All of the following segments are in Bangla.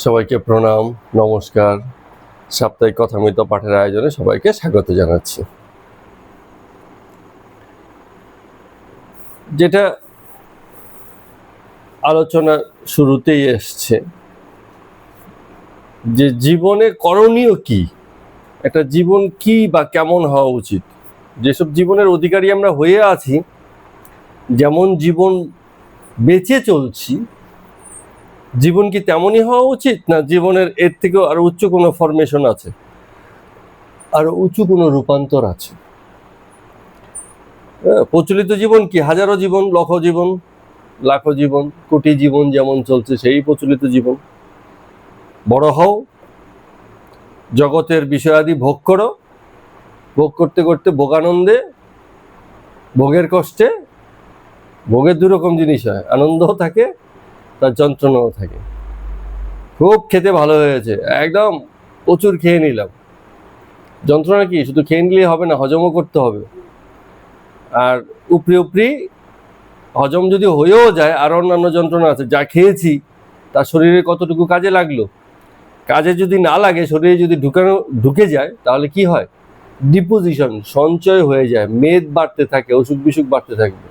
সবাইকে প্রণাম, নমস্কার। সাপ্তাহিক কথামৃত পাঠের আয়োজনে সবাইকে স্বাগত জানাচ্ছি। যেটা আলোচনা শুরুতেই এসছে যে জীবনে করণীয় কি, একটা জীবন কি বা কেমন হওয়া উচিত। যেসব জীবনের অধিকারী আমরা হয়ে আছি, যেমন জীবন বেঁচে চলছি, জীবন কি তেমনই হওয়া উচিত, না জীবনের এর থেকেও আরো উচ্চ কোনো ফরমেশন আছে, আরো উঁচু কোনো রূপান্তর আছে? প্রচলিত জীবন কি হাজারো জীবন, লক্ষ জীবন, লাখো জীবন, কোটি জীবন যেমন চলছে সেই প্রচলিত জীবন। বড় হও, জগতের বিষয়াদি ভোগ করো, ভোগ করতে করতে ভোগানন্দে, ভোগের কষ্টে, ভোগের দুরকম জিনিস হয়, আনন্দও থাকে তার যন্ত্রণাও থাকে। খুব খেতে ভালো হয়েছে, একদম প্রচুর খেয়ে নিলাম, যন্ত্রণা কি শুধু খেয়ে নিলেই হবে না, হজমও করতে হবে। আর উপরি উপরি হজম যদি হয়েও যায়, আর অন্যান্য যন্ত্রণা আছে। যা খেয়েছি তার শরীরে কতটুকু কাজে লাগলো, কাজে যদি না লাগে, শরীরে যদি ঢুকে যায়, তাহলে কি হয়? ডিপোজিশন, সঞ্চয় হয়ে যায়, মেদ বাড়তে থাকে, অসুখ বিসুখ বাড়তে থাকবে।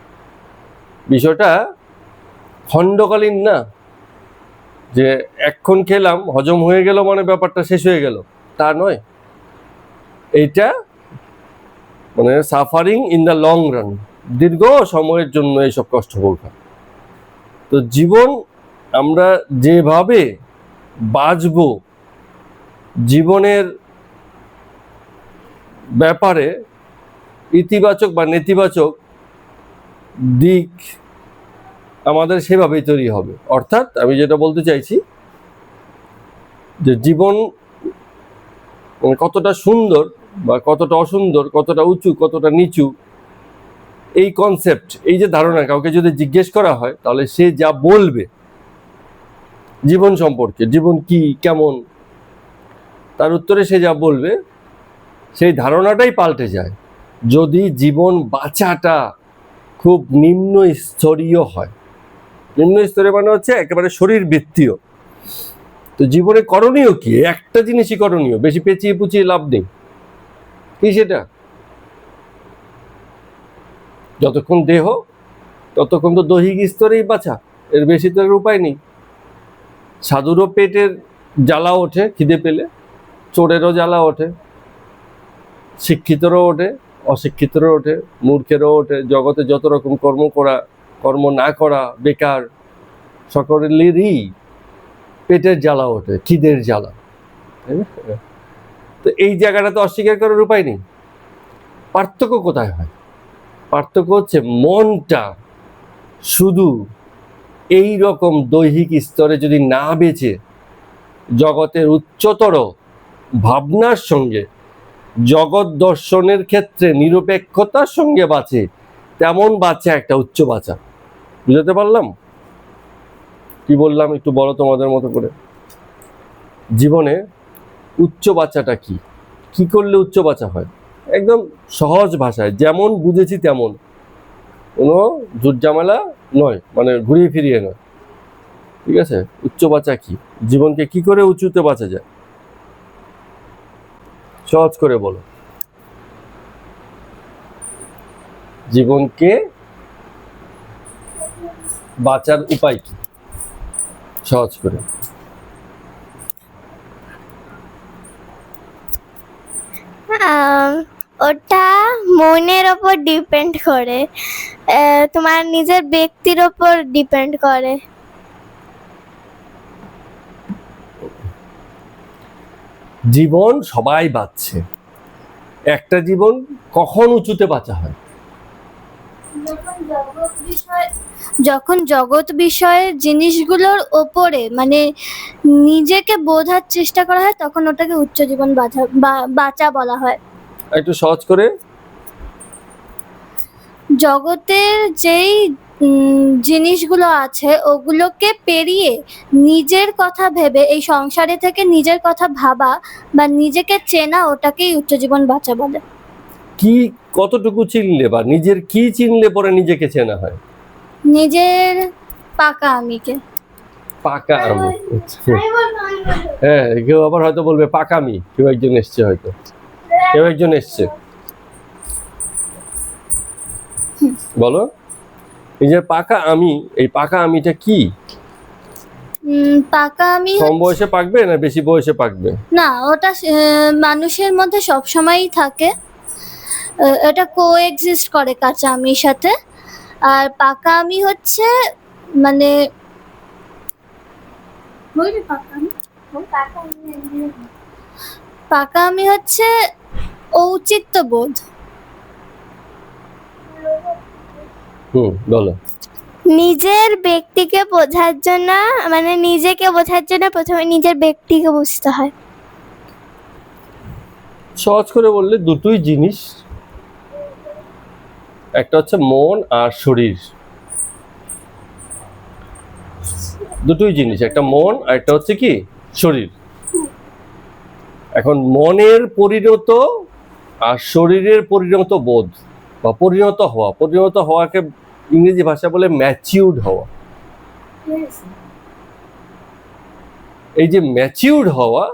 বিষয়টা খণ্ডকালীন না, যে এক্ষণ খেলাম হজম হয়ে গেল মানে ব্যাপারটা শেষ হয়ে গেল, তা নয়। এইটা মানে suffering in the long run, দীর্ঘ সময়ের জন্য এইসব কষ্ট ভোগ হয়। তো জীবন আমরা যেভাবে বাঁচব, জীবনের ব্যাপারে ইতিবাচক বা নেতিবাচক দিক আমাদের সেভাবেই তৈরি হবে। অর্থাৎ আমি যেটা বলতে চাইছি যে জীবন কতটা সুন্দর বা কতটা অসুন্দর, কতটা উঁচু কতটা নিচু, এই কনসেপ্ট, এই যে ধারণা, কাউকে যদি জিজ্ঞেস করা হয় তাহলে সে যা বলবে জীবন সম্পর্কে, জীবন কি কেমন, তার উত্তরে সে যা বলবে সেই ধারণাটাই পাল্টে যায় যদি জীবন বাঁচাটা খুব নিম্ন স্তরীয় হয়। নিম্ন স্তরে মানে হচ্ছে একেবারে শরীর বৃত্তীয়। তো জীবনে করণীয় কি? একটা জিনিসই করণীয়, বেশি পেঁচিয়ে পুচিয়ে লাভ নেই। কি সেটা? যতক্ষণ দেহ ততক্ষণ তো দৈহিক স্তরেই বাঁচা, এর বেশি তো উপায় নেই। সাধুরও পেটের জ্বালা ওঠে খিদে পেলে, চোরেরও জ্বালা ওঠে, শিক্ষিতরও ওঠে, অশিক্ষিতরও ওঠে, মূর্খেরও ওঠে। জগতে যত রকম কর্ম করা, কর্ম না করা, বেকার, সকলেরই পেটের জ্বালা ওঠে, খিদের জ্বালা। তো এই জায়গাটা তো অস্বীকার করার উপায় নেই। পার্থক্য কোথায় হয়? পার্থক্য হচ্ছে মনটা শুধু এই রকম দৈহিক স্তরে যদি না বেঁচে জগতের উচ্চতর ভাবনার সঙ্গে, জগৎ দর্শনের ক্ষেত্রে নিরপেক্ষতার সঙ্গে বাঁচে, তেমন বাঁচে একটা উচ্চ বাঁচা। বুঝতে পারলাম কি বললাম? একটু বলো তোমাদের মতো করে। জীবনে উচ্চ বাচ্চাটা কি, কি করলে উচ্চ বাচ্চা হয়? একদম সহজ ভাষায় যেমন বুঝেছি তেমন, কোনো ঝুটঝামেলা নয়, মানে ঘুরিয়ে ফিরিয়ে নয়। ঠিক আছে? উচ্চ বাচ্চা কি, জীবনকে কি করে উঁচুতে বাঁচা যায়, সহজ করে বলো। জীবনকে বাঁচার উপায় কি, সহজ করে। ওটা মনের ওপর ডিপেন্ড করে, তোমার নিজের ব্যক্তির ওপর ডিপেন্ড করে। জীবন সবাই বাঁচছে, একটা জীবন কখন উঁচুতে বাঁচা হয়? যখন জগৎ বিষয়ের জিনিসগুলোর ওপরে মানে নিজেকে বোঝার চেষ্টা করা হয়, তখন ওটাকে উচ্চ জীবন বাঁচা বলা হয়। একটু সহজ করে। জগতের যেই জিনিসগুলো আছে ওগুলোকে পেরিয়ে নিজের কথা ভেবে, এই সংসারে থেকে নিজের কথা ভাবা বা নিজেকে চেনা, ওটাকেই উচ্চ জীবন বাঁচা বলে। কি কতটুকু চিনলে বা নিজের কি চিনলে পরে নিজেকে চেনা হয়? নিজের পাকা আমিকে। পাকা আমি, আচ্ছা। হ্যাঁ, কেউ আবার হয়তো বলবে পাকামি, কেউ একজন এসছে হয়তো, কেউ একজন এসছে। বলো, এই যে পাকা আমি, এই পাকা আমিটা কি? পাকা আমি কম বয়সে পাকবে না বেশি বয়সে পাকবে? না, ওটা মানুষের মধ্যে সব সময়ই থাকে। এটা কোএক্সিস্ট করে কাঁচা আমির সাথে। আর পাকা আমি হচ্ছে মানে পাকা আমি হচ্ছে ঔচিত্যবোধ। বলো। নিজের ব্যক্তিকে বোঝার জন্য, মানে নিজেকে বোঝার জন্য প্রথমে নিজের ব্যক্তিকে বুঝতে হয়। সহজ করে বললে দুটোই জিনিস, একটা হচ্ছে মন আর শরীর, দুটোই জিনিস, একটা মন আর একটা হচ্ছে কি শরীর। এখন মনের পরিণত আর শরীরের পরিণত বোধ বা পরিণত হওয়া, পরিণত হওয়াকে ইংরেজি ভাষা বলে ম্যাচিউরড হওয়া। এই যে ম্যাচিউরড হওয়া,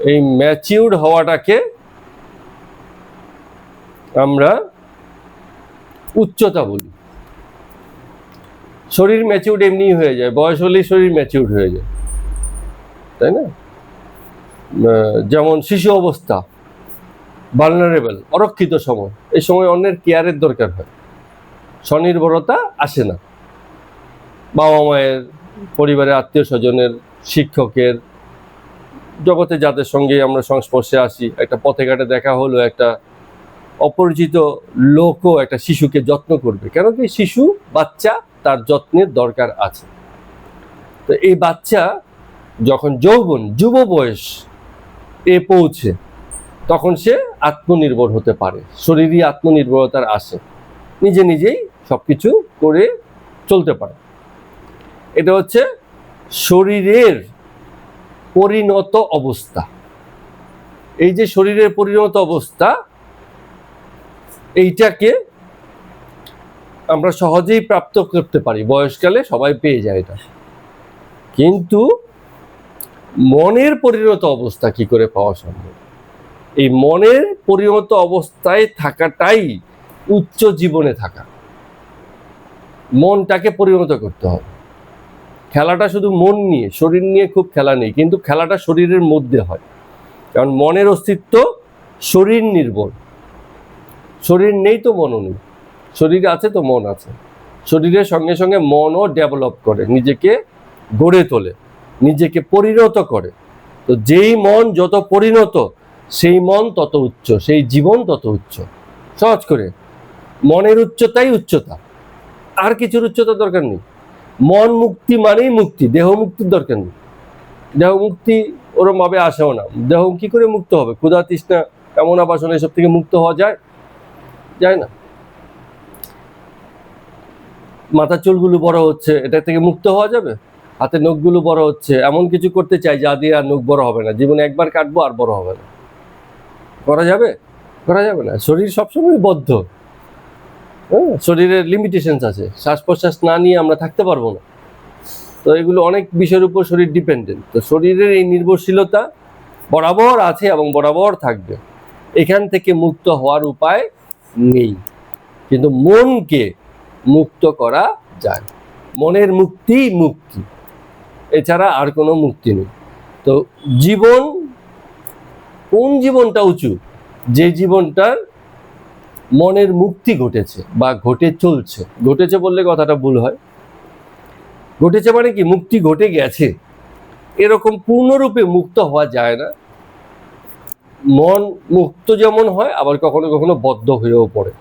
এই ম্যাচিউরড হওয়াটাকে আমরা উচ্চতা বলি। শরীর ম্যাচিউরড এমনি হয়ে যায়, বয়স হলেই শরীর ম্যাচিউরড হয়ে যায়, তাই না? যেমন শিশু অবস্থা, ভালনারেবল, অরক্ষিত সময়, এই সময় অন্যের কেয়ারের দরকার হয়, স্বনির্ভরতা আসে না। বাবা মায়ের, পরিবারের, আত্মীয় স্বজনের, শিক্ষকের, জগতে যাদের সঙ্গে আমরা সংস্পর্শে আসি, একটা পথে ঘাটে দেখা হলো, একটা অপরিচিত লোকও একটা শিশুকে যত্ন করবে, কেন কি শিশু বাচ্চা, তার যত্নের দরকার আছে। তো এই বাচ্চা যখন যৌবন, যুব বয়স এ পৌঁছে, তখন সে আত্মনির্ভর হতে পারে, শরীরী আত্মনির্ভরতার আসে, নিজে নিজেই সবকিছু করে চলতে পারে। এটা হচ্ছে শরীরের পরিণত অবস্থা। এই যে শরীরের পরিণত অবস্থা, এইটাকে আমরা সহজেই প্রাপ্ত করতে পারি, বয়সকালে সবাই পেয়ে যায় এটা। কিন্তু মনের পরিণত অবস্থা কি করে পাওয়া সম্ভব? এই মনের পরিণত অবস্থায় থাকাটাই উচ্চ জীবনে থাকা। মনটাকে পরিণত করতে হবে। খেলাটা শুধু মন নিয়ে, শরীর নিয়ে খুব খেলা নেই, কিন্তু খেলাটা শরীরের মধ্যে হয়, কারণ মনের অস্তিত্ব শরীর নির্ভর। শরীর নেই তো মনও নেই, শরীর আছে তো মন আছে। শরীরের সঙ্গে সঙ্গে মনও ডেভেলপ করে, নিজেকে গড়ে তোলে, নিজেকে পরিণত করে। তো যেই মন যত পরিণত, সেই মন তত উচ্চ, সেই জীবন তত উচ্চ। সহজ করে, মনের উচ্চতাই উচ্চতা, আর কিছুর উচ্চতা দরকার নেই। মন মুক্তি মানেই মুক্তি, দেহ মুক্তির দরকার নেই। দেহ মুক্তি ওরম ভাবে আসেও না। দেহ কি করে মুক্ত হবে? ক্ষুধা, তৃষ্ণা, কামনা, বাসনা এসব থেকে মুক্ত হওয়া যায়? যায় না। মাথার চুলগুলো বড় হচ্ছে, এটা থেকে মুক্ত হওয়া যাবে? হাতের নখগুলো বড় হচ্ছে, এমন কিছু করতে চাই যা দিয়ে আর নখ বড় হবে না, জীবনে একবার কাটবো আর বড় হবে না, করা যাবে? করা যাবে না। শরীর সবসময় বদ্ধ, হ্যাঁ, শরীরের লিমিটেশনস আছে, শ্বাস প্রশ্বাস না নিয়ে আমরা থাকতে পারবো না। তো এগুলো অনেক বিষয়ের উপর শরীর ডিপেন্ডেন্ট। তো শরীরের এই নির্ভরশীলতা বরাবর আছে এবং বরাবর থাকবে, এখান থেকে মুক্ত হওয়ার উপায় নেই। কিন্তু মনকে মুক্ত করা যায়, মনের মুক্তিই মুক্তি, এছাড়া আর কোনো মুক্তি নেই। তো জীবন, কোন জীবনটা উঁচু? যে জীবনটার মনের মুক্তি ঘটেছে বা ঘটে চলছে। ঘটেছে বললে কথাটা ভুল হয়, ঘটেছে মানে কি মুক্তি ঘটে গেছে, এরকম পূর্ণরূপে মুক্ত হওয়া যায় না। মন মুক্ত যেমন হয়, আবার কখনো কখনো বদ্ধ হয়েও পড়ে।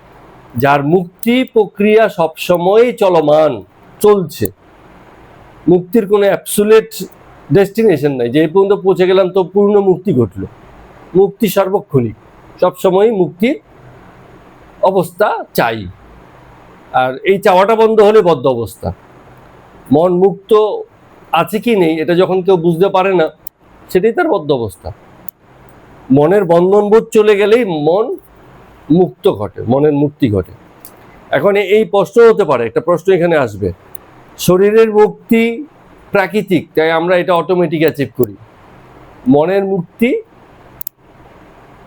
যার মুক্তি প্রক্রিয়া সবসময় চলমান, চলছে, মুক্তির কোনো অ্যাবসুলেট ডেস্টিনেশন নাই যে এই পর্যন্ত পৌঁছে গেলাম তো পূর্ণ মুক্তি ঘটলো। মুক্তি সার্বক্ষণিক, সবসময় মুক্তির অবস্থা চাই, আর এই চাওয়াটা বন্ধ হলে বদ্ধ অবস্থা। মন মুক্ত আছে কি নেই এটা যখন কেউ বুঝতে পারে না, সেটাই তার বদ্ধ অবস্থা। মনের বন্ধনবোধ চলে গেলেই মন মুক্ত ঘটে, মনের মুক্তি ঘটে। এখন এই প্রশ্ন হতে পারে, একটা প্রশ্ন এখানে আসবে, শরীরের মুক্তি প্রাকৃতিক, তাই আমরা এটা অটোমেটিক অ্যাচিভ করি। মনের মুক্তি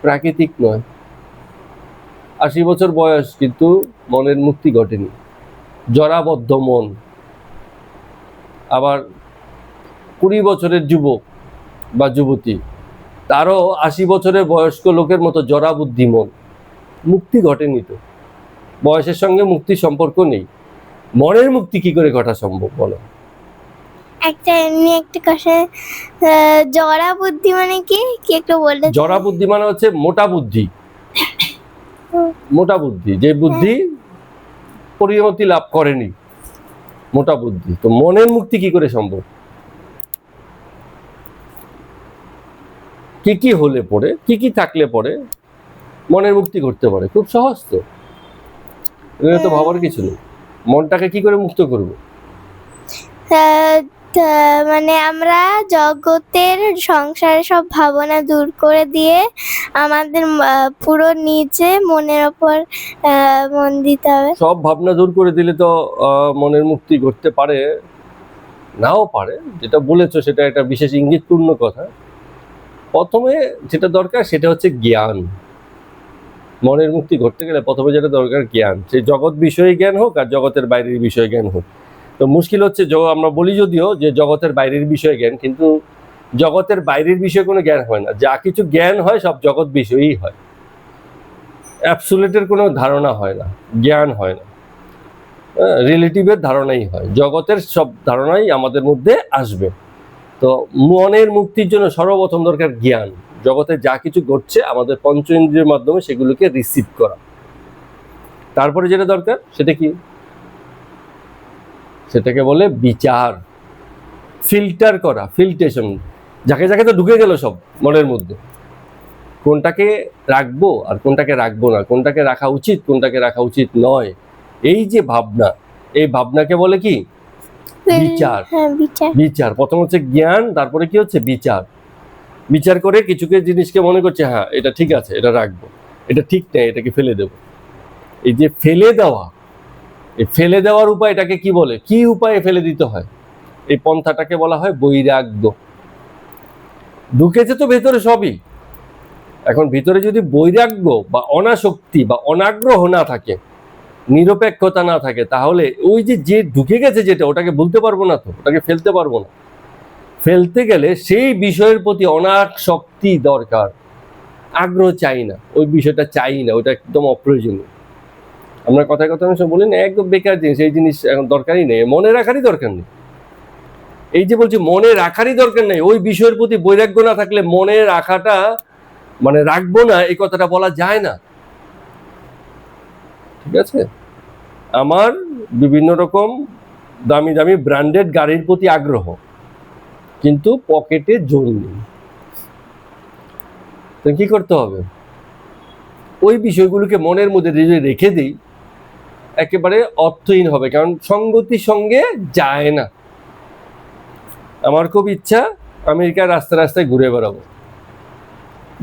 প্রাকৃতিক নয়। 80 বছর বয়স কিন্তু মনের মুক্তি ঘটেনি, জরাবদ্ধ মন। আবার 20 বছরের যুবক বা যুবতী, তারও 80 বছরের বয়স্ক লোকের মতো জরা বুদ্ধি মন, মুক্তি ঘটেনি। তো বয়সের সঙ্গে মুক্তির সম্পর্ক নেই। মনের মুক্তি কি করে ঘটা সম্ভব বলো? এমনি একটা কথা, জড়া বুদ্ধি মানে কি কি একটু বললে? জরা বুদ্ধি মানে হচ্ছে মোটা বুদ্ধি। মোটা বুদ্ধি, যে বুদ্ধি পরিণতি লাভ করেনি, মোটা বুদ্ধি। তো মনের মুক্তি কি করে সম্ভব? কি কি হলে পরে, কি কি থাকলে পরে মনের মুক্তি ঘটতে পারে? খুব সহজ। তো এটা তো ভাবার কিছু নেই। মনটাকে কি করে মুক্ত করব? মানে আমরা জগতের সংসারের সব ভাবনা দূর করে দিয়ে আমাদের পুরো নিচে মনের ওপর মন দিতে হবে। সব ভাবনা দূর করে দিলে তো মনের মুক্তি ঘটতে পারে, নাও পারে। যেটা বলেছো সেটা একটা বিশেষ ইঙ্গিতপূর্ণ কথা। প্রথমে যেটা দরকার সেটা হচ্ছে জ্ঞান। মনের মুক্তি ঘটতে গেলে প্রথমে যেটা দরকার জ্ঞান। সেই জগৎ বিষয়ে জ্ঞান হোক আর জগতের বাইরের বিষয়ে জ্ঞান হোক। তো মুশকিল হচ্ছে, আমরা বলি যদিও যে জগতের বাইরের বিষয়ে জ্ঞান, কিন্তু জগতের বাইরের বিষয়ে কোনো জ্ঞান হয় না। যা কিছু জ্ঞান হয় সব জগৎ বিষয়েই হয়, অ্যাবসোলিউটের কোনো ধারণা হয় না, জ্ঞান হয় না, রিলেটিভের ধারণাই হয়। জগতের সব ধারণাই আমাদের মধ্যে আসবে। তো মনের মুক্তির জন্য সর্বপ্রথম দরকার জ্ঞান। জগতে যা কিছু ঘটছে আমাদের পঞ্চ ইন্দ্রিয়ের মাধ্যমে সেগুলোকে রিসিভ করা। তারপরে যেটা দরকার সেটা কি? সেটাকে বলে বিচার, ফিল্টার করা, ফিল্ট্রেশন। যাকে যাকে তো ঢুকে গেল সব মনের মধ্যে, কোনটাকে রাখবো আর কোনটাকে রাখবো না, কোনটাকে রাখা উচিত কোনটাকে রাখা উচিত নয়, এই যে ভাবনা, এই ভাবনাকে বলে কি? বিচার। বিচার। প্রথম হচ্ছে জ্ঞান, তারপরে কি হচ্ছে? বিচার। বিচার করে কিছু কিছু জিনিসকে মনে করছে হ্যাঁ এটা ঠিক আছে, এটা রাখবো, এটা ঠিক নেই, এটাকে ফেলে দেব। এই যে ফেলে দেওয়া, এই ফেলে দেওয়ার উপায়টাকে কি বলে? কি উপায়ে ফেলে দিতে হয়? এই পন্থাটাকে বলা হয় বৈরাগ্য। ঢুকেছে তো ভেতরে সবই। এখন ভিতরে যদি বৈরাগ্য বা অনাসক্তি বা অনাগ্রহ না থাকে, নিরপেক্ষতা না থাকে, তাহলে ওই যে ঢুকে গেছে যেটা, ওটাকে ভুলতে পারবো না, তো ওটাকে ফেলতে পারবো না। ফেলতে গেলে সেই বিষয়ের প্রতি অনাসক্তি দরকার, আগ্রহ চাই না, ওই বিষয়টা চাই না, ওটা একদম অপ্রয়োজনীয়। আমরা কথায় কথা আমি সব বলি না, একদম বেকার জিনিস, এই জিনিস এখন দরকারই নেই, মনে রাখারই দরকার নেই। এই যে বলছি মনে রাখারই দরকার নেই, ওই বিষয়ের প্রতি বৈরাগ্য না থাকলে মনে রাখাটা মানে রাখবো না এই কথাটা বলা যায় না। ঠিক আছে? আমার বিভিন্ন রকম দামি দামি ব্র্যান্ডেড গাড়ির প্রতি আগ্রহ, কিন্তু পকেটে জোর নেই। তো কি করতে হবে? ওই বিষয়গুলোকে মনের মধ্যে যদি রেখে দিই, একেবারে অর্থহীন হবে, কারণ সঙ্গতির সঙ্গে যায় না। আমার খুব ইচ্ছা আমেরিকার রাস্তায় রাস্তায় ঘুরে বেড়াবো,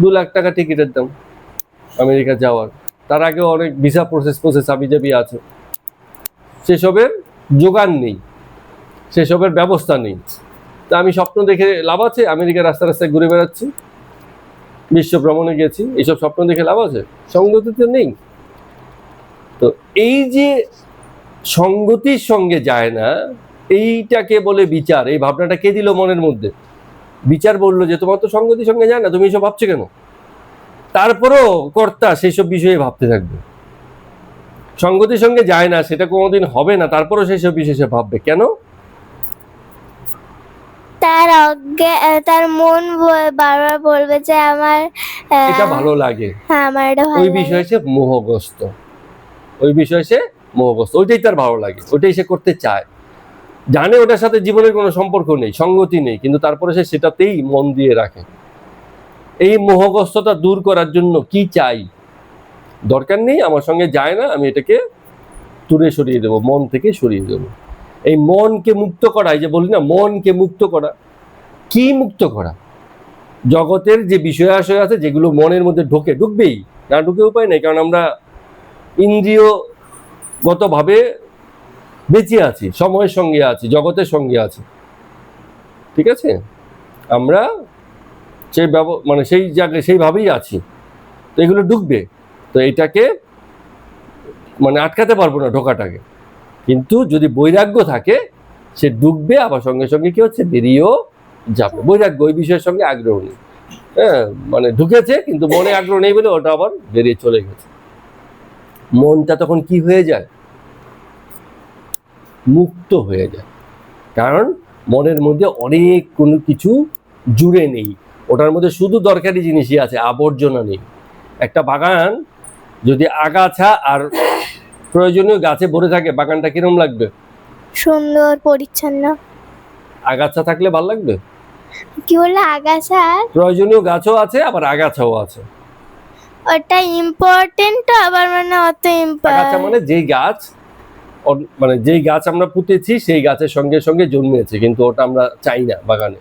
2 লাখ টাকা টিকিটের দাম আমেরিকা যাওয়ার। তার আগে অনেক ভিসা প্রসেস আবিজাবি আছে, সেসবের জোগান নেই, সেসবের ব্যবস্থা নেই। তা আমি স্বপ্ন দেখে লাভ আছে? আমেরিকার রাস্তা রাস্তায় ঘুরে বেড়াচ্ছি, বিশ্ব ভ্রমণে গেছি, এইসব স্বপ্ন দেখে লাভ আছে? সঙ্গতি তো নেই। তো এই যে সঙ্গতির সঙ্গে যায় না, এইটাকে বলে বিচার। এই ভাবনাটা কে দিল মনের মধ্যে? বিচার বললো যে তোমার তো সঙ্গতির সঙ্গে যায় না, তুমি এসব ভাবছো কেন? তারপরও কর্তা সেসব বিষয়ে ভাবতে থাকবে। সঙ্গতির সঙ্গে যায় না, সেটা কোনোদিন হবে না, তারপরও সেসব বিষয়ে ভাববে কেন? তার মন বারবার বলবে যে আমার এটা ভালো লাগে, হ্যাঁ আমার এটা ভালো ওই লাগে। বিষয়ে সে মোহগ্রস্ত, ওই বিষয়ে সে মোহগ্রস্ত, ওইটাই তার ভালো লাগে, ওইটাই সে করতে চায়। জানে ওটার সাথে জীবনের কোনো সম্পর্ক নেই, সঙ্গতি নেই, কিন্তু তারপরে সে সেটাতেই মন দিয়ে রাখে। এই মোহগ্রস্ততা দূর করার জন্য কি চাই? দরকার নেই, আমার সঙ্গে যায় না, আমি এটাকে দূরে সরিয়ে দেবো, মন থেকে সরিয়ে দেবো। এই মনকে মুক্ত করা, এই যে বলি না মনকে মুক্ত করা, কি মুক্ত করা? জগতের যে বিষয় আশয় আছে যেগুলো মনের মধ্যে ঢুকবেই, না ঢুকে উপায় নেই, কারণ আমরা ইন্দ্রিয়গতভাবে বেঁচে আছি, সময়ের সঙ্গে আছি, জগতের সঙ্গে আছি। ঠিক আছে? আমরা সেই মানে সেই জায়গায় সেইভাবেই আছি, তো এগুলো ঢুকবে, তো এটাকে মানে আটকাতে পারবো না ঢোকাটাকে। কিন্তু যদি বৈরাগ্য থাকে, সে ঢুকবে, আবার সঙ্গে সঙ্গে কি হচ্ছে, বেরিয়েও যাবে। বৈরাগ্য ওই বিষয়ের সঙ্গে আগ্রহ নেই, হ্যাঁ, মানে ঢুকেছে কিন্তু মনে আগ্রহ নেই বলে ওটা আবার বেরিয়ে চলে গেছে। মনটা তখন কি হয়ে যায়, মুক্ত হয়ে যায়, কারণ মনের মধ্যে অনেক কোনো কিছু জুড়ে নেই, ওটার মধ্যে শুধু দরকারি জিনিসই আছে, আবর্জনা নেই। একটা বাগান যদি আগাছা আর প্রয়োজনীয় গাছে ভরে থাকে, বাগানটা কিরম লাগবে? সুন্দর পরিচ্ছন্ন। আগাছা থাকলে ভালো লাগবে? কি বললে আগাছা? প্রয়োজনীয় গাছও আছে, আবার আগাছাও আছে। ওটা ইম্পর্টেন্ট, আবার মানে অত আগাছা মানে যেই গাছ মানে যেই গাছ আমরা পুঁতেছি সেই গাছের সঙ্গে সঙ্গে জন্মেছে, কিন্তু ওটা আমরা চাই না বাগানে,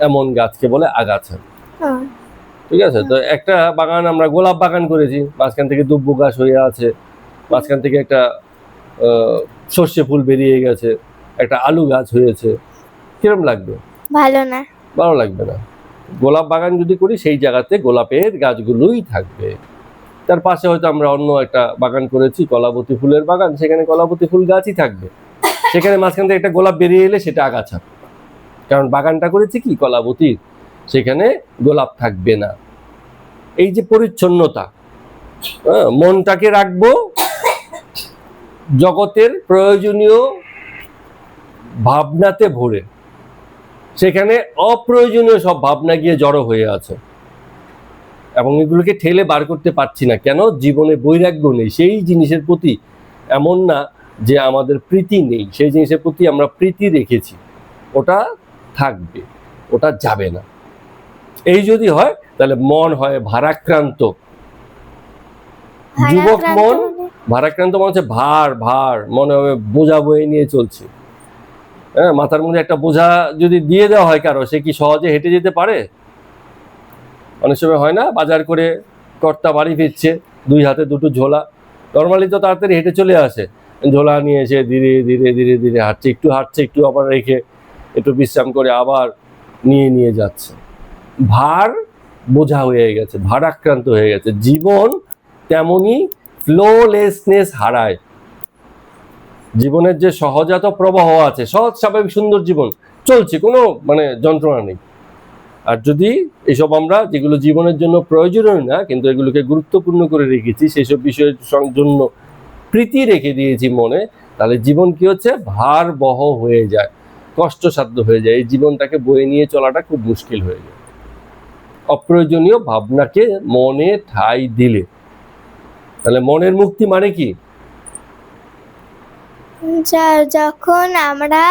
এমন গাছকে বলে আগাছা। ঠিক আছে? তো একটা বাগান আমরা গোলাপ বাগান করেছি, মাঝখান থেকে দুব্বু গাছ হয়ে আছে, মাঝখান থেকে একটা সর্ষে ফুল বেরিয়ে গেছে, একটা আলু গাছ হয়েছে, কিরম লাগবে? ভালো না। ভালো লাগবে না। গোলাপ বাগান যদি করি, সেই জায়গাতে গোলাপের গাছগুলোই থাকবে। তার পাশে হয়তো আমরা অন্য একটা বাগান করেছি, কলাবতী ফুলের বাগান, সেখানে কলাবতী ফুল গাছই থাকবে। সেখানে মাঝখান থেকে একটা গোলাপ বেরিয়ে এলে সেটা আগাছা, কারণ বাগানটা করেছি কি কলাবতীর, সেখানে গোলাপ থাকবে না। এই যে পরিচ্ছন্নতা, মনটাকে রাখবো জগতের প্রয়োজনীয় ভাবনাতে ভরে, সেখানে অপ্রয়োজনীয় সব ভাবনা গিয়ে জড়ো হয়ে আছে, এবং এগুলোকে ঠেলে বার করতে পারছি না। কেন? জীবনে বৈরাগ্য নেই সেই জিনিসের প্রতি। এমন না যে আমাদের প্রীতি নেই, সেই জিনিসের প্রতি আমরা প্রীতি রেখেছি, ওটা থাকবে, ওটা যাবে না। এই যদি হয় তাহলে মন হয় ভারাক্রান্ত। যুবক মন ভারাক্রান্ত মনে হচ্ছে ভার মনে হবে বোঝা বয়ে নিয়ে চলছে। হ্যাঁ, মাথার মধ্যে একটা বোঝা যদি দিয়ে দেওয়া হয় কারো, সে কি সহজে হেঁটে যেতে পারে? অনেক সময় হয় না, বাজার করে কর্তা বাড়ি ফিরছে, দুই হাতে দুটো ঝোলা, নর্মালি তো তাড়াতাড়ি হেঁটে চলে আসে, ঝোলা নিয়ে এসে ধীরে ধীরে ধীরে ধীরে হাঁটছে, একটু আবার রেখে একটু বিশ্রাম করে আবার নিয়ে যাচ্ছে। ভার বোঝা হয়ে গেছে, ভারাক্রান্ত হয়ে গেছে। জীবন তেমনি ফ্লোলেসনেস হারায়। জীবনের যে সহজাত প্রবাহ আছে, সহজ স্বাভাবিক সুন্দর জীবন চলছে, কোনো মানে যন্ত্রণা নেই। আর যদি এসব আমরা যেগুলো জীবনের জন্য প্রয়োজনীয় না কিন্তু এগুলোকে গুরুত্বপূর্ণ করে রেখেছি, সেসব বিষয়ের জন্য প্রীতি রেখে দিয়েছি মনে, তাহলে জীবন কি হচ্ছে, ভারবহ হয়ে যায়, কষ্টসাধ্য হয়ে যায়। এই জীবনটাকে বয়ে নিয়ে চলাটা খুব মুশকিল হয়ে যায় অপ্রয়োজনীয় ভাবনাকে মনে ঠাঁই দিলে। তাহলে মনের মুক্তি মানে কি? যখন আমরা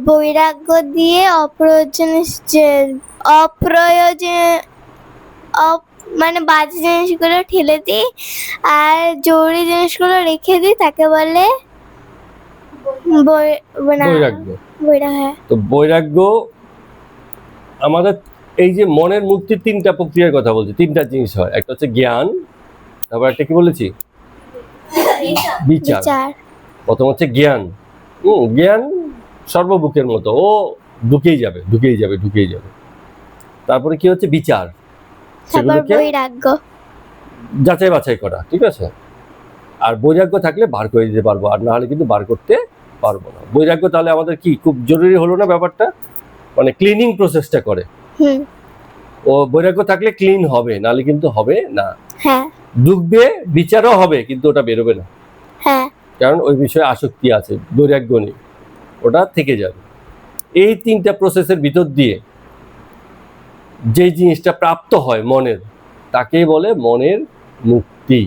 বৈরাগ্য দিয়ে মানে বাজে জিনিসগুলো ঠেলে দিই আর জরুরি জিনিসগুলো রেখে দিই, তাকে বলে বৈরাগ্য। বৈরাগ্য। তো বৈরাগ্য আমাদের এই যে মনের মুক্তির তিনটা প্রক্রিয়ার কথা বলছি, তিনটা জিনিস হয়। একটা হচ্ছে জ্ঞান, তারপর একটা কি বলেছি, বিচার। প্রথম হচ্ছে জ্ঞান। জ্ঞান সর্ববুকের মতো, ও ঢুকেই যাবে। তারপরে কি হচ্ছে, বিচার, সেগুলোকে যাচাই বাছাই করা, ঠিক আছে? আর বৈরাগ্য থাকলে বার করে দিতে পারবো, আর না হলে কিন্তু বার করতে পারবো না। বৈরাগ্য তাহলে আমাদের কি খুব জরুরি হলো না ব্যাপারটা, মানে ক্লিনিং প্রসেসটা করে। ও বৈরাগ্য থাকলে ক্লিন হবে, নাহলে কিন্তু হবে না। ঢুকবে, বিচারও হবে, কিন্তু ওটা বেরোবে না, কারণ ওই বিষয়ে আসক্তি আছে, বৈরাগ্য নেই, ওটা থেকে যাবে। এই তিনটা প্রসেসের ভিতর দিয়ে যে জিনিসটা প্রাপ্ত হয় মনের, তাকেই বলে মনের মুক্তি।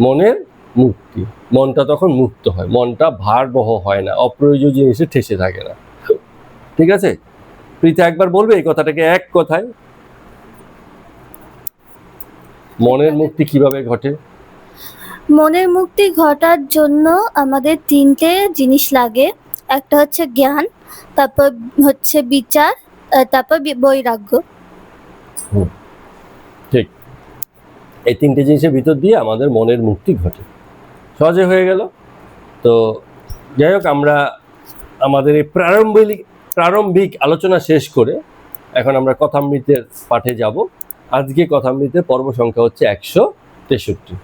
মনের মুক্তি, মনটা তখন মুক্ত হয়, মনটা ভারবহ হয় না, অপ্রয়োজনীয় জিনিসে ঠেসে থাকে না। ঠিক আছে? প্রীতা একবার বলবে এই কথাটাকে এক কথায়, মনের মুক্তি কিভাবে ঘটে? মনের মুক্তি ঘটার জন্য আমাদের তিনটে জিনিস লাগে। একটা হচ্ছে জ্ঞান, তারপর হচ্ছে বিচার, তারপর বৈরাগ্য। ঠিক, এই তিনটে জিনিসের ভিতর দিয়ে আমাদের মনের মুক্তি ঘটে। সহজে হয়ে গেল। তো যাই হোক, আমরা আমাদের এই প্রারম্ভিক আলোচনা শেষ করে এখন আমরা কথামৃতের পাঠে যাব। আজকে কথামৃতের পর্ব সংখ্যা হচ্ছে 163।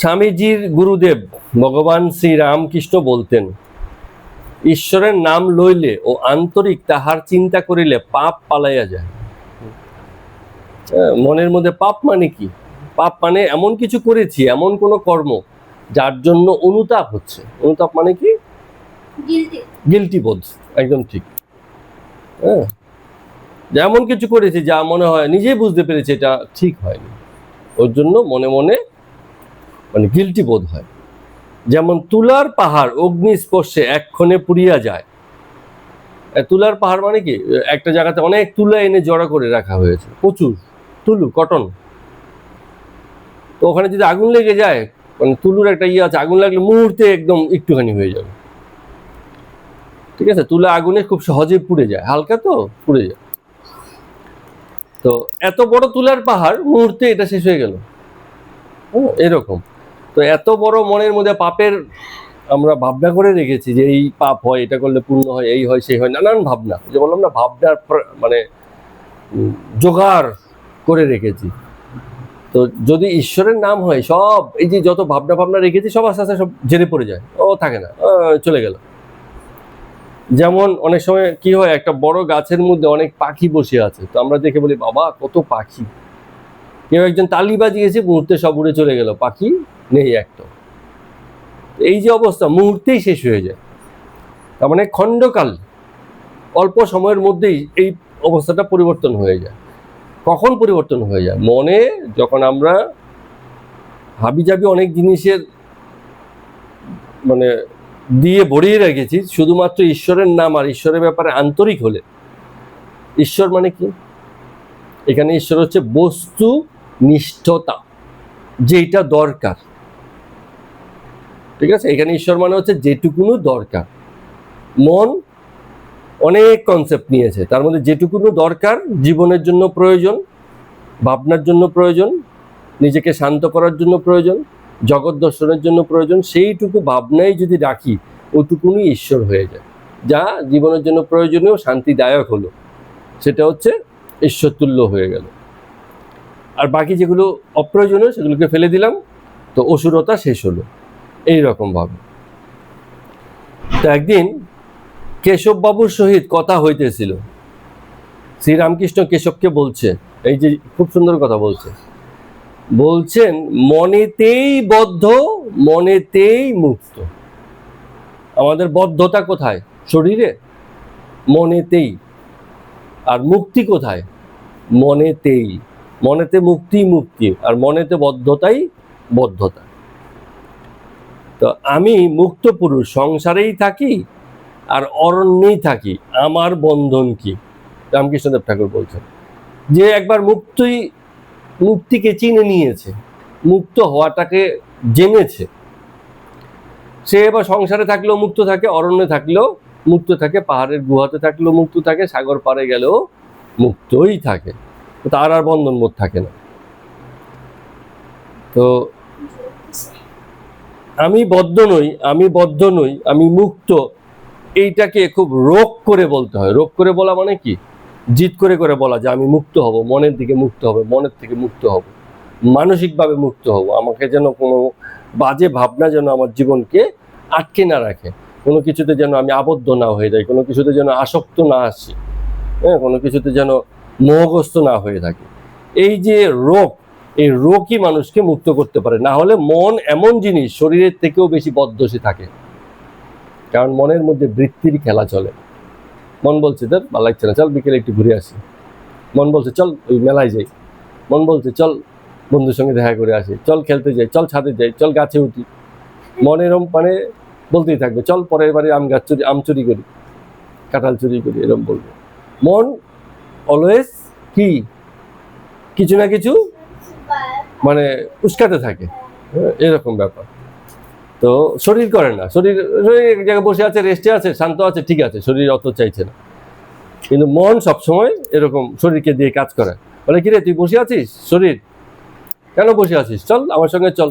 স্বামীজির গুরুদেব ভগবান শ্রী রামকৃষ্ণ বলতেন, ঈশ্বরের নাম লইলে ও আন্তরিক তাহার চিন্তা করিলে পাপ পালাইয়া যায়। মনের মধ্যে পাপ মানে কি? পাপ মানে এমন কিছু করেছি, এমন কোনো কর্ম যার জন্য অনুতাপ হচ্ছে। অনুতাপ মানে কি? গিল্টি বোধ। একদম ঠিক। হ্যাঁ, যেমন কিছু করেছি যা মনে হয় নিজেই বুঝতে পেরেছি এটা ঠিক হয়নি, ওর জন্য মনে মনে মানে গিল্টি বোধ হয়। যেমন তুলার পাহাড় অগ্নি স্পর্শে এক্ষণে পুড়িয়া যায়। তুলার পাহাড় মানে কি? একটা জায়গাতে অনেক তুলা এনে জড়ো করে রাখা হয়েছে, প্রচুর তুলু, কটন। তো ওখানে যদি আগুন লেগে যায়, মানে তুলুর একটা ইয়ে আছে, আগুন লাগলে মুহূর্তে একদম একটুখানি হয়ে যাবে। ঠিক আছে, তুলা আগুনে খুব সহজে পুড়ে যায়, হালকা তো পুড়ে যায়। তো এত বড় তুলার পাহাড় মুহূর্তে এটা শেষ হয়ে গেল, এরকম। তো এত বড় মনের মধ্যে পাপের আমরা ভাবনা করে রেখেছি যে এই পাপ হয়, এটা করলে পূর্ণ হয়, এই হয়, সেই হয়, নানান ভাবনা। যে বললাম না, ভাবনার মানে জোগাড় করে রেখেছি। তো যদি ঈশ্বরের নাম হয়, সব এই যে যত ভাবনা রেখেছি সব আস্তে আস্তে সব ঝেড়ে পড়ে যায়, ও থাকে না, চলে গেল। যেমন অনেক সময় কি হয়, একটা বড় গাছের মধ্যে অনেক পাখি বসে আছে, তো আমরা দেখে বলি বাবা কত পাখি। কেউ একজন তালি বাজিয়েছে, মুহূর্তে সব উড়ে চলে গেল, পাখি নেই একটা। এই যে অবস্থা মুহূর্তেই শেষ হয়ে যায়। তার মানে খণ্ডকাল, অল্প সময়ের মধ্যেই এই অবস্থাটা পরিবর্তন হয়ে যায়। কখন পরিবর্তন হয়ে যায়? মনে যখন আমরা হাবিজাবি অনেক জিনিসের মানে দিয়ে ভরিয়ে রেখেছি, শুধুমাত্র ঈশ্বরের নাম আর ঈশ্বরের ব্যাপারে আন্তরিক হলে। ঈশ্বর মানে কি? এখানে ঈশ্বর হচ্ছে বস্তু নিষ্ঠতা, যেটা দরকার। ঠিক আছে, এখানে ঈশ্বর মানে হচ্ছে যেটুকুনো দরকার। মন অনেক কনসেপ্ট নিয়েছে, তার মধ্যে যেটুকুনো দরকার, জীবনের জন্য প্রয়োজন, ভাবনার জন্য প্রয়োজন, নিজেকে শান্ত করার জন্য প্রয়োজন, জগৎ দর্শনের জন্য প্রয়োজন, সেইটুকু ভাবনাই যদি রাখি, ওটুকুনই ঈশ্বর হয়ে যায়। যা জীবনের জন্য প্রয়োজনীয়, শান্তিদায়ক হলো, সেটা হচ্ছে ঈশ্বরতুল্য হয়ে গেল। আর বাকি যেগুলো অপ্রয়োজনীয় সেগুলোকে ফেলে দিলাম, তো অসুরতা শেষ হলো। এইরকম ভাবে। তো একদিন কেশববাবুর সহিত কথা হইতেছিল। শ্রীরামকৃষ্ণ কেশবকে বলছে, এই যে খুব সুন্দর কথা বলছেন, মনেতেই বদ্ধ, মনেতেই মুক্ত। আমাদের বদ্ধতা কোথায়? শরীরে, মনেতেই। আর মুক্তি কোথায়? মনেতেই। মনেতে মুক্তি, মুক্তি, আর মনেতে বদ্ধতাই বদ্ধতা। তো আমি মুক্ত পুরুষ, সংসারেই থাকি আর অরণ্যেই থাকি, আমার বন্ধন কি? রামকৃষ্ণদেব ঠাকুর বলছেন যে একবার মুক্তিকে চিনে নিয়েছে, মুক্ত হওয়াটাকে জেনেছে, সে এবার সংসারে থাকলেও মুক্ত থাকে, অরণ্যে থাকলেও মুক্ত থাকে, পাহাড়ের গুহাতে থাকলেও মুক্ত থাকে, সাগর পাড়ে গেলেও মুক্তই থাকে, তার আর বন্ধন বোধ থাকে না। তো আমি বদ্ধ নই, আমি বদ্ধ নই, আমি মুক্ত, এইটাকে খুব রোগ করে বলতে হয়। রোগ করে বলা মানে কি? জিদ করে করে বলা যে আমি মুক্ত হব, মনের দিকে মুক্ত হবে, মনের থেকে মুক্ত হব, মানসিকভাবে মুক্ত হব। আমাকে যেন কোনো বাজে ভাবনা যেন আমার জীবনকে আটকে না রাখে, কোনো কিছুতে যেন আমি আবদ্ধ না হয়ে যাই, কোনো কিছুতে যেন আসক্ত না আসি, হ্যাঁ, কোনো কিছুতে যেন মোহগ্রস্ত না হয়ে থাকে। এই যে রোগ, এই রোগই মানুষকে মুক্ত করতে পারে। না হলে মন এমন জিনিস, শরীরের থেকেও বেশি বদ্ধসে থাকে, কারণ মনের মধ্যে বৃত্তির খেলা চলে। মন বলছে তোর ভালো লাগছে না, চল বিকেলে একটু ঘুরে আসি। মন বলছে চল ওই মেলায় যাই। মন বলছে চল বন্ধুর সঙ্গে দেখা করে আসি, চল খেলতে যাই, চল ছাদে যাই, চল গাছে উঠি। মন এরম মানে বলতেই থাকবে, চল পরের বাড়ি আম চুরি করি, কাঁঠাল চুরি করি, এরম বলবে। মন অলওয়েজ কি কিছু না কিছু মানে উস্কাতে থাকে, এরকম ব্যাপার। তো শরীর করে না, শরীর এক জায়গায় বসে আছে, রেস্টে আছে, শান্ত আছে, ঠিক আছে, শরীর অত চাইছে না। কিন্তু মন সবসময় এরকম শরীরকে দিয়ে কাজ করে, বলে কিরে তুই বসে আছিস, শরীর কেন বসে আছিস, চল আমার সঙ্গে চল,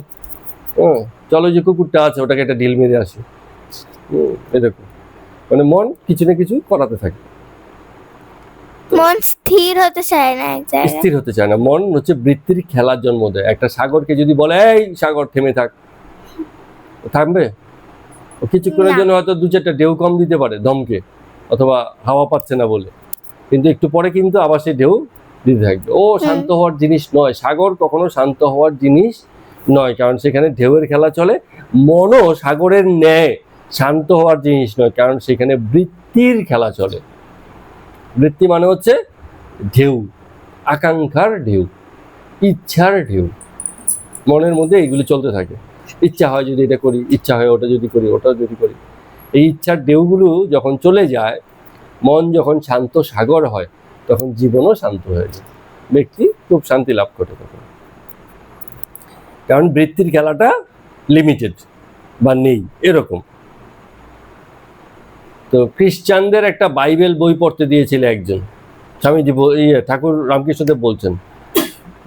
চল ওই যে কুকুরটা আছে ওটাকে একটা ঢিল মেরে আসি, এরকম। মানে মন কিছু না কিছু করাতে থাকে, মন স্থির হতে চায় না এক জায়গায়। স্থির হতে চায় না। মন হচ্ছে বৃত্তির খেলার জন্ম দেয়। একটা সাগরকে যদি বলে এই সাগর থেমে থাক, ও থাকবে? ও কিছুক্ষণের না। জন্য হয়তো 2-4টা ঢেউ কম দিতে পারে দমকে, অথবা হাওয়া পাচ্ছে না বলে, কিন্তু একটু পরে কিন্তু আবার সে ঢেউ দিতে থাকবে। ও শান্ত হওয়ার জিনিস নয়, সাগর কখনো শান্ত হওয়ার জিনিস নয়, কারণ সেখানে ঢেউয়ের খেলা চলে। মনও সাগরের ন্যায় শান্ত হওয়ার জিনিস নয়, কারণ সেখানে বৃত্তির খেলা চলে। বৃত্তি মানে হচ্ছে ঢেউ, আকাঙ্ক্ষার ঢেউ, ইচ্ছার ঢেউ। মনের মধ্যে এইগুলো চলতে থাকে। ইচ্ছা হয় যদি এটা করি, ইচ্ছা হয় ওটা যদি করি, ওটা যদি করি। এই ইচ্ছার ঢেউগুলো যখন চলে যায়, মন যখন শান্ত সাগর হয়, তখন জীবনও শান্ত হয়ে যায়, ব্যক্তি খুব শান্তি লাভ করে তখন। কারণ বৃত্তির খেলাটা লিমিটেড বা নেই এরকম। তো খ্রিস্টানদের একটা বাইবেল বই পড়তে দিয়েছিল একজন, স্বামীজি ঠাকুর রামকৃষ্ণদেব বলছেন,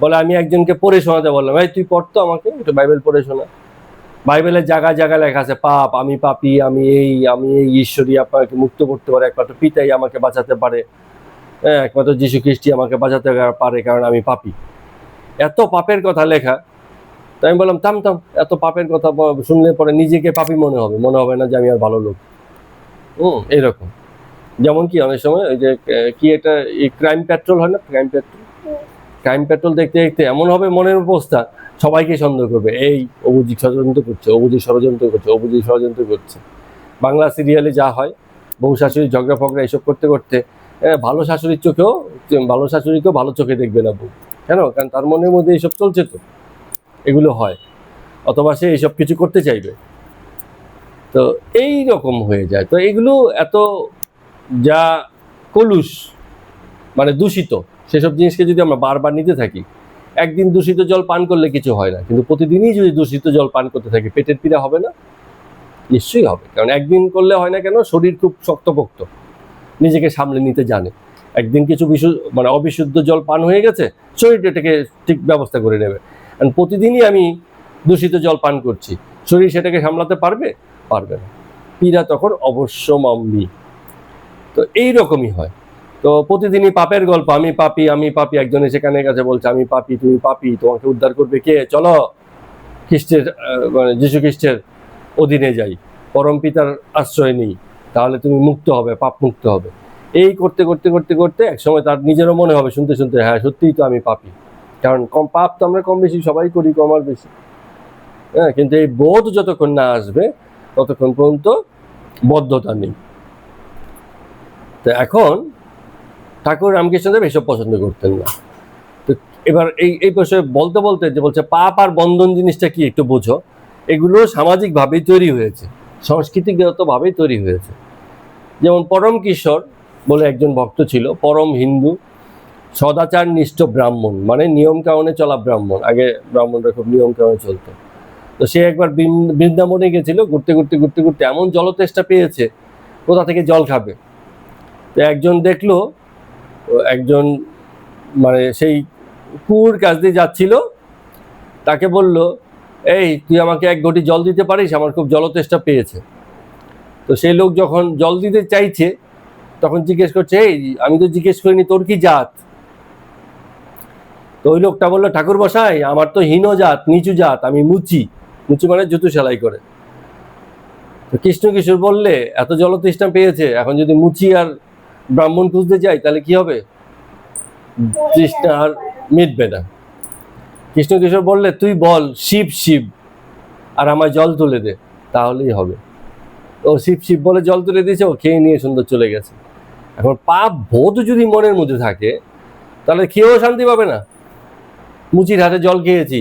বলে আমি একজনকে পড়ে শোনাতে বললাম, এই তুই পড়তো আমাকে একটু বাইবেল পড়ে শোনা। বাইবেলের জায়গায় জায়গায় লেখা আছে পাপ, আমি পাপী, আমি এই ঈশ্বরই আপনাকে মুক্ত করতে পারে, একমাত্র পিতাই আমাকে বাঁচাতে পারে, হ্যাঁ, একমাত্র যীশু খ্রিস্টই আমাকে বাঁচাতে পারে, কারণ আমি পাপী। এত পাপের কথা লেখা। তাই আমি বললাম থাম, এত পাপের কথা শুনলে পরে নিজেকে পাপী মনে হবে না যে আমি আর ভালো লোক। এইরকম। যেমন কি অনেক সময় ওই যে কি একটা ক্রাইম পেট্রোল হয় না, ক্রাইম পেট্রোল দেখতে দেখতে এমন হবে মনের অবস্থা, সবাইকে সন্দেহ করবে, এই ও বুঝি ষড়যন্ত্র করছে, ও বুঝি ষড়যন্ত্র করছে, ও বুঝি ষড়যন্ত্র করছে। বাংলা সিরিয়ালে যা হয়, বউ শাশুড়ি ঝগড়া ফগড়া এইসব করতে করতে ভালো শাশুড়িকেও ভালো চোখে দেখবে না বউ। কেন? কারণ তার মনের মধ্যে এইসব চলছে, তো এগুলো হয়, অথবা সে এইসব কিছু করতে চাইবে। তো এই রকম হয়ে যায়। তো এগুলো এত যা কলুষ, মানে দূষিত, সেসব জিনিসকে যদি আমরা বারবার নিতে থাকি, একদিন দূষিত জল পান করলে কিছু হয় না, কিন্তু প্রতিদিনই যদি দূষিত জল পান করতে থাকি, পেটের পীড়া হবে না? নিশ্চয়ই হবে। কারণ একদিন করলে হয় না কেন, শরীর খুব শক্তপোক্ত, নিজেকে সামলে নিতে জানে। একদিন কিছু মানে অবিশুদ্ধ জল পান হয়ে গেছে, শরীর এটাকে ঠিক ব্যবস্থা করে নেবে। আর প্রতিদিনই আমি দূষিত জল পান করছি, শরীর সেটাকে সামলাতে পারবে না। পীড়া তখন অবশ্যম্ভাবী। তো এইরকমই হয়। তো প্রতিদিনই পাপের গল্প, আমি পাপী, একজন এসে কানের কাছে বলছে আমি পাপী, তুমি পাপী, তোমাকে উদ্ধার করবে কে? চলো খ্রিস্টের মানে যীশু খ্রিস্টের অধীনে যাই, পরম পিতার আশ্রয় নিই, তাহলে তুমি মুক্ত হবে, পাপ মুক্ত হবে। এই করতে করতে করতে করতে একসময় তার নিজেরও মনে হবে শুনতে শুনতে, হ্যাঁ সত্যিই তো আমি পাপী। কারণ পাপ তো আমরা কম বেশি সবাই করি, কম আর বেশি। হ্যাঁ, কিন্তু এই বোধ যতক্ষণ না আসবে ততক্ষণ পর্যন্ত বদ্ধতা নেই। তো এখন ঠাকুর রামকৃষ্ণদেব এসব পছন্দ করতেন না। তো এবার এই বিষয়ে বলতে বলতে যে বলছে পাপ আর বন্ধন জিনিসটা কি একটু বোঝো। এগুলো সামাজিকভাবেই তৈরি হয়েছে, সংস্কৃতিগতভাবেই তৈরি হয়েছে। যেমন পরম কিশোর বলে একজন ভক্ত ছিল, পরম হিন্দু, সদাচার নিষ্ঠ ব্রাহ্মণ, মানে নিয়ম কানুনে চলা ব্রাহ্মণ। আগে ব্রাহ্মণরা খুব নিয়ম কানুনে চলতো। তো সে একবার বৃন্দাবনে গেছিল, ঘুরতে ঘুরতে ঘুরতে ঘুরতে এমন জলতেষ্টা পেয়েছে, কোথা থেকে জল খাবে। তো একজন দেখলো, একজন মানে সেই কুয়োর কাছ দিয়ে যাচ্ছিল, তাকে বলল, এই তুই আমাকে এক ঘটি জল দিতে পারিস, আমার খুব জলতেষ্টা পেয়েছে। তো সেই লোক যখন জল দিতে চাইছে, তখন জিজ্ঞেস করছে, এই আমি তো জিজ্ঞেস করিনি তোর কি জাত। তো ওই লোকটা বললো, ঠাকুর মশাই আমার তো হীন জাত, নিচু জাত, আমি মুচি মানে জুতো সেলাই করে। তো কৃষ্ণ কিশোর বললে, এত জলতৃষ্ণা পেয়েছে, এখন যদি মুচি আর ব্রাহ্মণ খুঁজতে যাই তাহলে কি হবে? তৃষ্ণা আর মিটবে না। কৃষ্ণ কিশোর বললে, তুই বল শিব আর আমায় জল তুলে দে, তাহলেই হবে। ও শিব বলে জল তুলে দিয়েছে, ও খেয়ে নিয়ে সুন্দর চলে গেছে। এখন পাপ বোধ যদি মনের মধ্যে থাকে, তাহলে খেয়েও শান্তি পাবে না। মুচির হাতে জল খেয়েছি,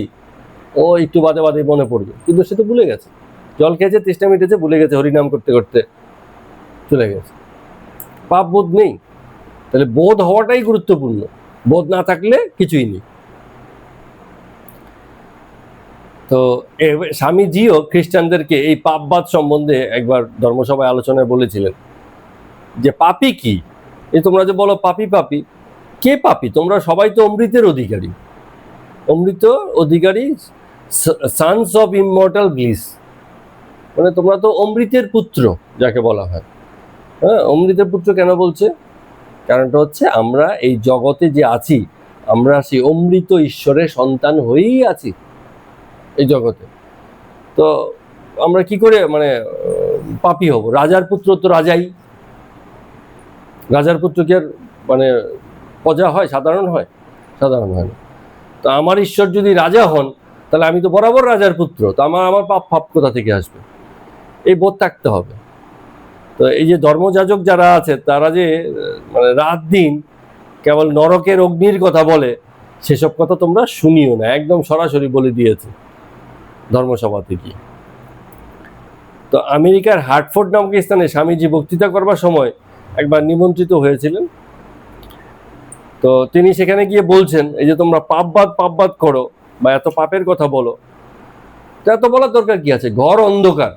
ও একটু বাদে বাদে মনে পড়বে, কিন্তু সে তো ভুলে গেছে। জল খেয়েছে, তৃষ্ণা মিটেছে, ভুলে গেছে, হরিনাম করতে করতে চলে গেছে। পাপ বোধ নেই। তাহলে বোধ হওয়াটাই গুরুত্বপূর্ণ, বোধ না থাকলে কিছুই নেই। তো স্বামীজিও খ্রিস্টানদেরকে এই পাপবাদ সম্বন্ধে একবার ধর্মসভায় আলোচনায় বলেছিলেন যে পাপী কি? এই তোমরা যে বলো পাপী, কে পাপী? তোমরা সবাই তো অমৃতের অধিকারী, সানস অফ ইমমর্টাল ব্লিস, মানে তোমরা তো অমৃতের পুত্র যাকে বলা হয়। হ্যাঁ, অমৃতের পুত্র কেন বলছে? কারণটা হচ্ছে আমরা এই জগতে যে আছি, আমরা সেই অমৃত ঈশ্বরের সন্তান হয়েই আছি এই জগতে। তো আমরা কি করে মানে পাপী হব? রাজার পুত্র তো রাজাই, রাজার পুত্র কি আর মানে প্রজা হয়, সাধারণ হয়? সাধারণ হয় না। তো আমার ঈশ্বর যদি রাজা হন, তাহলে আমি তো বরাবর রাজার পুত্র, তো আমার আমার পাপ ফাপ কোথা থেকে আসবে? এই বোধ থাকতে হবে। তো এই যে ধর্মযাজক যারা আছে, তারা যে মানে রাত দিন কেবল নরকের অগ্নির কথা বলে, সেসব কথা তোমরা শুনিও না, একদম সরাসরি বলে দিয়েছে ধর্মসভাতে গিয়ে। তো আমেরিকার হার্টফোর্ড নামক স্থানে স্বামীজি বক্তৃতা করবার সময় একবার নিমন্ত্রিত হয়েছিলেন। তো তিনি সেখানে গিয়ে বলছেন, এই যে তোমরা পাপবাদ করো বা এত পাপের কথা বলো, তো এত বলার দরকার কি আছে? ঘর অন্ধকার,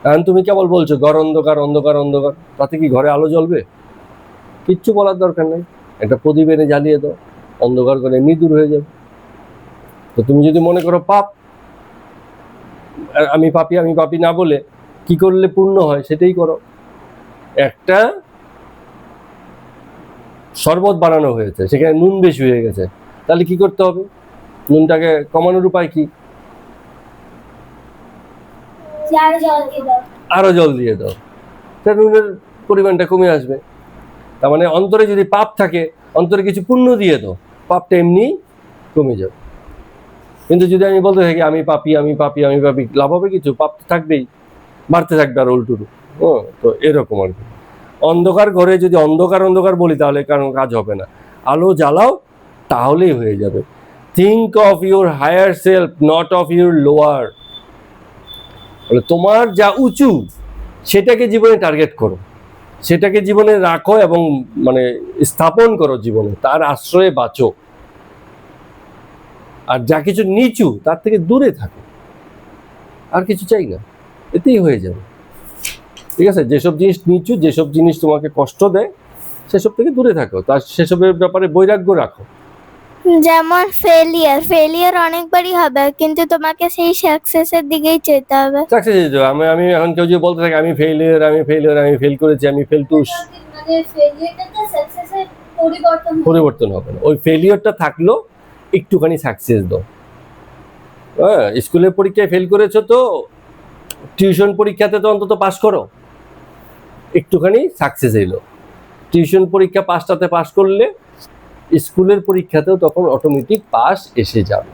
এখন তুমি কেবল বলছো ঘর অন্ধকার অন্ধকার অন্ধকার, তাতে কি ঘরে আলো জ্বলবে? কিচ্ছু বলার দরকার নেই, একটা প্রদীপ এনে জ্বালিয়ে দাও, অন্ধকার করে এমনি দূর হয়ে যাবে। তো তুমি যদি মনে করো পাপ, আমি পাপি না বলে কি করলে পূর্ণ হয় সেটাই করো। একটা শরবত বানানো হয়েছে, সেখানে নুন বেশি হয়ে গেছে, তাহলে কি করতে হবে? নুনটাকে কমানোর উপায় কি? আরো জল দিয়ে দাও, তা নুনের পরিমাণটা কমে আসবে। তার মানে অন্তরে যদি পাপ থাকে, অন্তরে কিছু পুণ্য দিয়ে দাও, পাপটা এমনি কমে যাবে। কিন্তু যদি আমি বলতে থাকি আমি পাপি, লাভ হবে কিছু? পাপ তো থাকবেই, বাড়তে থাকবে আর উল্টুরু। তো এরকম আর কি। অন্ধকার ঘরে যদি অন্ধকার বলি, তাহলে কারণ কাজ হবে না। আলো জ্বালাও, তাহলেই হয়ে যাবে। Think of your higher self, not of your lower. তোমার যা উঁচু সেটাকে জীবনে টার্গেট করো, সেটাকে জীবনে রাখো এবং মানে স্থাপন করো জীবনে, তার আশ্রয়ে বাঁচো। আর যা কিছু নিচু তার থেকে দূরে থাকো, আর কিছু চাই না, এতেই হয়ে যাবে। ঠিক আছে? যেসব জিনিস নিচু, যেসব জিনিস তোমাকে কষ্ট দেয়, সেসব থেকে দূরে থাকো, তার সেসবের ব্যাপারে বৈরাগ্য রাখো। যেমন ফেলিয়ার অনেকবারই হবে, কিন্তু তোমাকে সেই সাকসেসের দিকেই যেতে হবে। সাকসেস আমি এখন কেউ যদি বলতে থাকে আমি ফেল করেছি, আমি ফেলটুস, মানে ফেলিয়ারটা সাকসেসের পরিবর্তন হবে না। ওই ফেলিয়ারটা থাকলো, একটুখানি সাকসেস দাও। হ্যাঁ, স্কুলের পরীক্ষায় ফেল করেছো, তো টিউশন পরীক্ষাতে তো অন্তত পাস করো, একটুখানি সাকসেস এলো। টিউশন পরীক্ষা 5টাতে পাস করলে স্কুলের পরীক্ষাতেও তখন অটোমেটিক পাস এসে যাবে।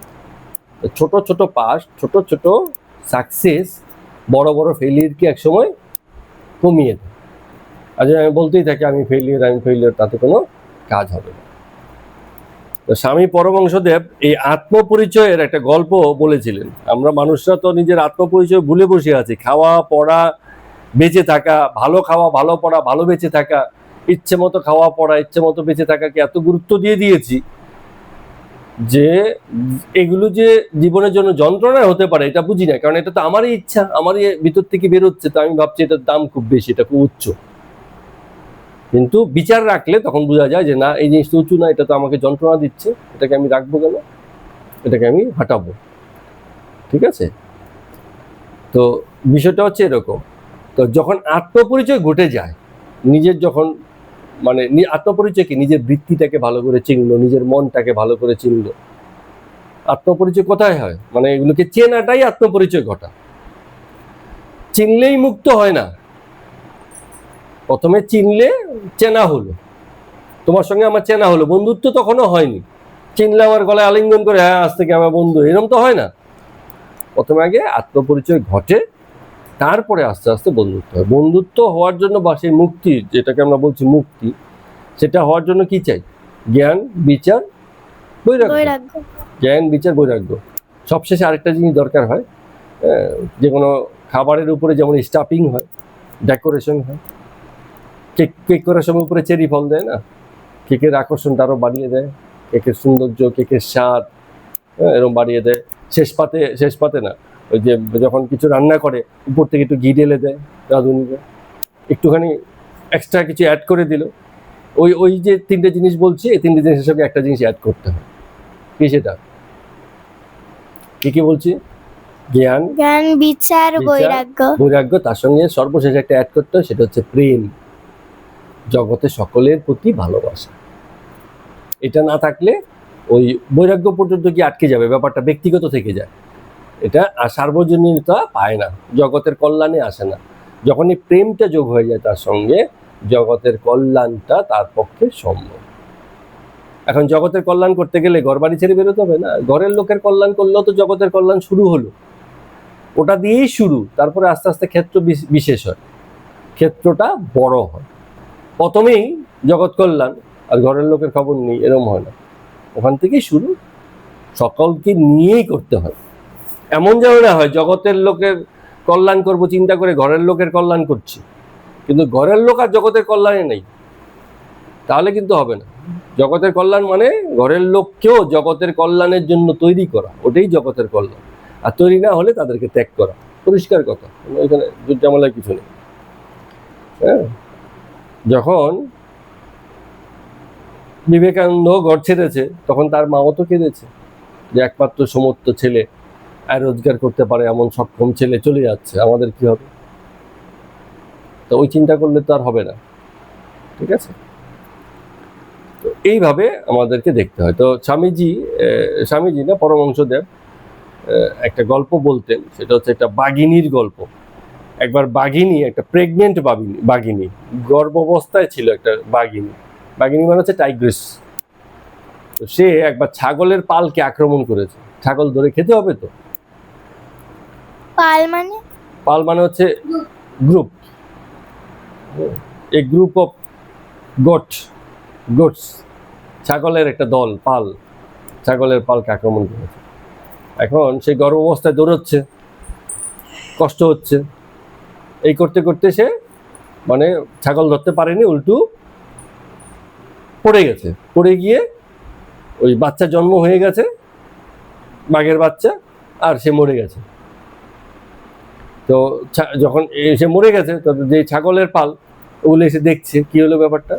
ছোট ছোট পাস, ছোট ছোট সাকসেস বড় বড় ফেলিয়ারকে একসময় কমিয়ে দেয়। আর যদি আমি বলতেই থাকি আমি ফেলিয়ার, তাতে কোনো কাজ হবে না। তো স্বামী পরমহংসদেব এই আত্মপরিচয়ের একটা গল্প বলেছিলেন। আমরা মানুষরা তো নিজের আত্মপরিচয় ভুলে বসে আছি। খাওয়া পড়া, বেঁচে থাকা, ভালো খাওয়া, ভালো পড়া, ভালো বেঁচে থাকা, ইচ্ছে মতো খাওয়া পড়া, ইচ্ছে মতো বেঁচে থাকাকে এত গুরুত্ব দিয়ে দিয়েছি যে এগুলো যে জীবনের জন্য যন্ত্রণা হতে পারে এটা বুঝি না। কারণ এটা তো আমারই ইচ্ছা, আমারই ভিতর থেকে বেরোচ্ছে, তো আমি ভাবছি এটার দাম খুব বেশি, এটা খুব উচ্চ। কিন্তু বিচার রাখলে তখন বোঝা যায় যে না, এই জিনিসটা উঁচু না, এটা তো আমাকে যন্ত্রণা দিচ্ছে, এটাকে আমি রাখবো কেন, এটাকে আমি হাঁটাবো। ঠিক আছে? তো বিষয়টা হচ্ছে এরকম। তো যখন আত্মপরিচয় ঘটে যায়, নিজের যখন মানে আত্মপরিচয় কি, নিজের বৃত্তিটাকে ভালো করে চিনলো, নিজের মনটাকে ভালো করে চিনলো। আত্মপরিচয় কোথায় হয়? মানে এগুলোকে চেনাটাই আত্মপরিচয় ঘটা। চিনলেই মুক্ত হয় না, প্রথমে চিনলে চেনা হলো, তোমার সঙ্গে আমার চেনা হলো, বন্ধুত্ব তখনও হয়নি। চিনলে আমার গলায় আলিঙ্গন করে হ্যাঁ আজ থেকে আমার বন্ধু, এরকম তো হয় না। প্রথমে আগে আত্মপরিচয় ঘটে, তারপরে আস্তে আস্তে বন্ধুত্ব হয়। বন্ধুত্ব হওয়ার জন্য বা সেই মুক্তি, যেটাকে আমরা বলছি মুক্তি, সেটা হওয়ার জন্য কি চাই? জ্ঞান, বিচার, বৈরাগ্য। জ্ঞান, বিচার, বৈরাগ্য। সবশেষে আরেকটা জিনিস দরকার হয়, যে কোনো খাবারের উপরে যেমন স্টাফিং হয়, ডেকোরেশন হয়। কেক করার সময় উপরে চেরি ফল দেয় না, কেকের আকর্ষণটা আরো বাড়িয়ে দেয়, কেকের সৌন্দর্য, কেকের স্বাদ এরকম বাড়িয়ে দেয়। শেষ পাতে না, ওই যে যখন কিছু রান্না করে উপর থেকে একটু ঘি ঢেলে দেয় রাঁধুনিরা, একটুখানি এক্সট্রা কিছু অ্যাড করে দিল। ওই যে 3টে জিনিস বলছি, এই 3টে জিনিসের সঙ্গে একটা জিনিস অ্যাড করতে হয়। কি সেটা? কি বলছি? জ্ঞান, বিচার, বৈরাগ্য। তার সঙ্গে সর্বশেষ একটা অ্যাড করতে হয়, সেটা হচ্ছে প্রেম। জগতে সকলের প্রতি ভালোবাসা। এটা না থাকলে ওই বৈরাগ্য পর্যন্ত কি আটকে যাবে, ব্যাপারটা ব্যক্তিগত থেকে যায়, এটা সার্বজনীনতা পায় না, জগতের কল্যাণে আসে না। যখনই প্রেমটা যোগ হয়ে যায় তার সঙ্গে, জগতের কল্যাণটা তার পক্ষে সম্ভব। এখন জগতের কল্যাণ করতে গেলে ঘর বাড়ি ছেড়ে বেরোতে হবে না, ঘরের লোকের কল্যাণ করলেও তো জগতের কল্যাণ শুরু হলো, ওটা দিয়েই শুরু। তারপরে আস্তে আস্তে ক্ষেত্র বিশেষ হয়, ক্ষেত্রটা বড় হয়। প্রথমেই জগৎ কল্যাণ আর ঘরের লোকের খবর নেই, এরকম হয় না, ওখান থেকেই শুরু। সকলকে নিয়েই করতে হয়, এমন যেন না হয় জগতের লোকের কল্যাণ করব চিন্তা করে ঘরের লোকের কল্যাণ করছি, কিন্তু ঘরের লোক আর জগতের কল্যাণে নেই, তাহলে কিন্তু হবে না। জগতের কল্যাণ মানে ঘরের লোককেও জগতের কল্যাণের জন্য তৈরি করা, ওটাই জগতের কল্যাণ। আর তৈরি না হলে তাদেরকে ত্যাগ করা, পরিষ্কার কথা, এখানে ঝামেলার কিছু নেই। হ্যাঁ, যখন বিবেকানন্দ ঘর ছেড়েছে তখন তার মাও তো কেঁদেছে যে একমাত্র সমর্থ ছেলে, আর রোজগার করতে পারে এমন সক্ষম ছেলে চলে যাচ্ছে, আমাদের কি হবে? তো ওই চিন্তা করলে তো আর হবে না, ঠিক আছে? তো এইভাবে আমাদেরকে দেখতে হয়। তো স্বামীজি না পরমহংসদেব একটা গল্প বলতেন, সেটা হচ্ছে একটা বাঘিনীর গল্প। একবার বাঘিনী, একটা প্রেগনেন্ট বাঘিনী, গর্ভাবস্থায় ছিল একটা বাঘিনী মানে হচ্ছে টাইগ্রিস। তো সে একবার ছাগলের পালকে আক্রমণ করেছে, ছাগল ধরে খেতে হবে তো। পাল মানে হচ্ছে group, A group of goat's, ছাগলের একটা দল, পাল, ছাগলের পালকে আক্রমণ করেছে। এখন সে গর্ভাবস্থায় দৌড়চ্ছে, কষ্ট হচ্ছে, এই করতে করতে সে মানে ছাগল ধরতে পারেনি, উল্টু পড়ে গেছে। পড়ে গিয়ে ওই বাচ্চা জন্ম হয়ে গেছে, বাঘের বাচ্চা, আর সে মরে গেছে। তো যখন সে মরে গেছে, তো যে ছাগলের পাল ওগুলো এসে দেখছে কি হলো ব্যাপারটা,